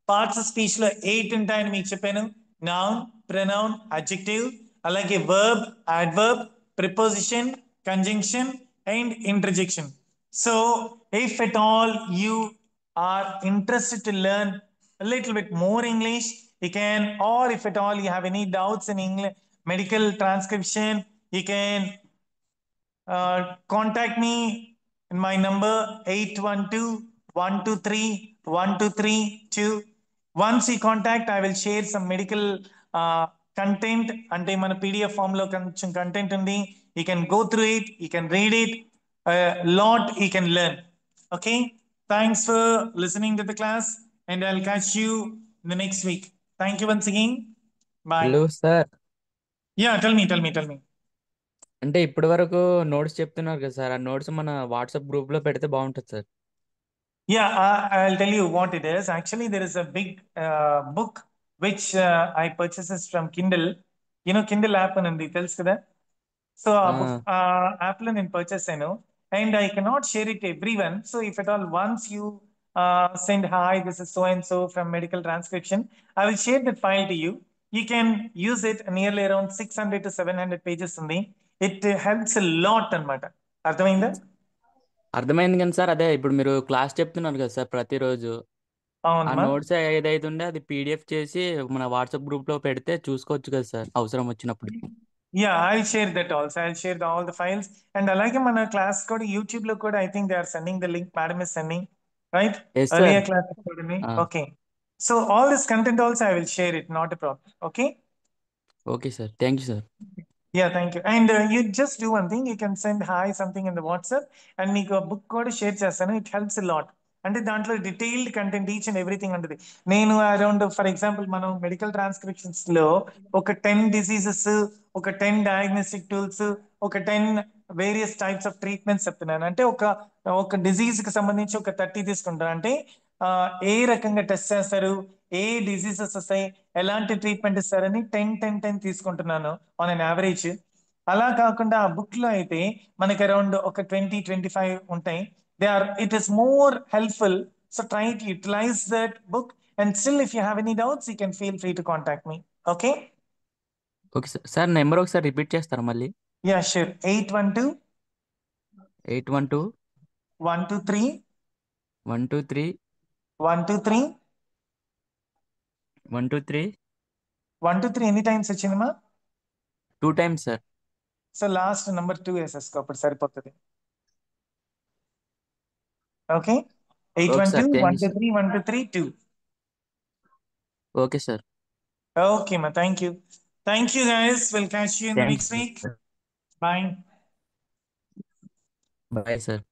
S2: parts of speech లో 8 ఉంటాయని మీకు చెప్పాను. నౌన్, ప్రొనౌన్, అడ్జెక్టివ్, అలాగే verb, adverb, preposition, conjunction and interjection. So if at all you are interested to learn a little bit more English, you can, or if at all you have any doubts in English medical transcription, you can contact me in my number 812-123-1232. Once you contact, I will share some medical content అంటే మన PDF form లో కొంచెం content ఉంది. You can go through it, you can read it, a lot you can learn. Okay, thanks for listening to the class and I'll catch you in the next week. Thank you once again. Bye.
S4: Hello sir,
S2: Yeah, tell me.
S4: అంటే ఇప్పటి వరకు notes చెప్తున్నారు కదా sir, ఆ notes మన WhatsApp group లో పెడితే బాగుంటుంది sir.
S2: Yeah, I'll tell you what it is. Actually, there is a big book which I purchases from Kindle. You know, Kindle app and details to that. So,
S4: ఆ,
S2: book app in purchase, I know, and I cannot share it to everyone. So, if at all once you send hi, this is so and so from medical transcription, I will share that file to you. You can use it nearly around 600 to 700 pages. It helps a lot, anamata. అర్థమైందా?
S4: అర్థమైంది కానీ sir, అదే ఇప్పుడు మీరు class చెప్తున్నారు కదా sir ప్రతిరోజు, ఆ
S2: అవునమ్మా.
S4: నోట్స్ ఏదైతే ఉందో అది PDF చేసి మన వాట్సాప్ గ్రూప్ లో పెడితే చూసుకోవచ్చు కదా సార్ అవసరం వచ్చినప్పుడు.
S2: Yeah, I'll share that also. I'll share all the files. And అలాగే మన క్లాస్ కూడా యూట్యూబ్ లో కూడా I think they are sending the link. Madam is sending, right?
S4: Yes sir.
S2: Earlier class కూడా. Okay. So all this content also I will share it. Not a problem. Okay.
S4: Okay sir, thank you sir.
S2: Yeah, thank you. And you just do one thing. You can send hi something in the WhatsApp and మీకు book కూడా share చేస్తాను. It helps a lot. అంటే దాంట్లో detailed content each and everything ఉంటుంది. నేను around for example మనం medical transcriptions లో ఒక 10 డిసీజెస్, ఒక 10 డయాగ్నోస్టిక్ టూల్స్, ఒక 10 వేరియస్ టైప్స్ ఆఫ్ ట్రీట్మెంట్స్ చెప్తున్నాను. అంటే ఒక డిసీజ్ కి సంబంధించి ఒక 30 తీసుకుంటాను. అంటే ఏ రకంగా టెస్ట్ చేస్తారు, ఏ డిసీజెస్ వస్తాయి, ఎలాంటి ట్రీట్మెంట్ ఇస్తారని 10 తీసుకుంటున్నాను ఆన్ అన్ యావరేజ్. అలా కాకుండా ఆ బుక్ లో అయితే మనకి అరౌండ్ ఒక 20-25 ఉంటాయి. It is more helpful. So try to utilize that book. And still, if you have any doubts, you can feel free to contact me. Okay?
S4: Okay sir. Sir number ఒకసారి repeat చేస్తారా మళ్ళీ?
S2: Yeah, sure. 812
S4: 812
S2: 123
S4: 123
S2: 123
S4: 123
S2: 123 ఎన్ని times వచ్చిందమ్మా?
S4: 2 times sir.
S2: So last number 2 వేసేసుకో, అప్పుడు సరిపోతుంది. Okay, eight
S4: okay
S2: one two
S4: sir, thank
S2: one
S4: you
S2: two
S4: sir.
S2: Three one two three two.
S4: Okay sir,
S2: okay మా, thank you. Thank you guys, will catch you in the
S4: thank
S2: next
S4: you
S2: week.
S4: Sir.
S2: Bye.
S4: Bye sir.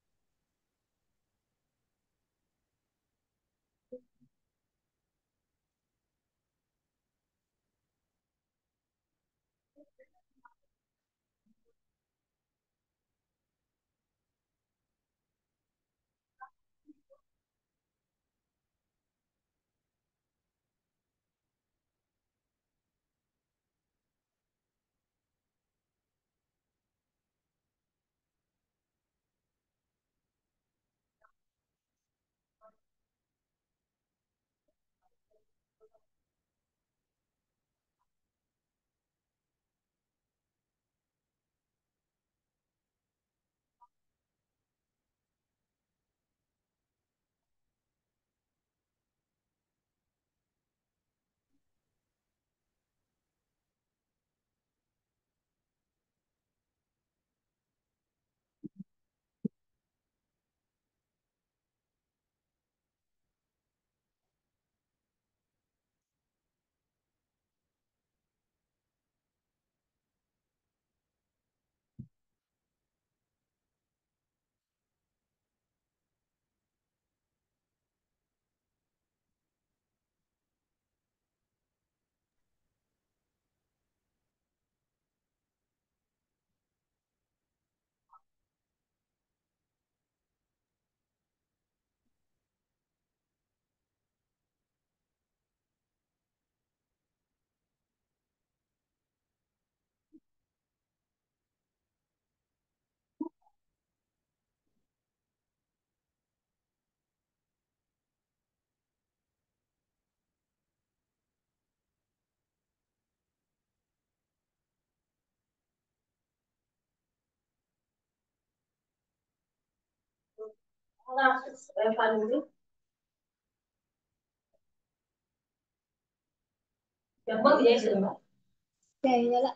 S1: చేయాల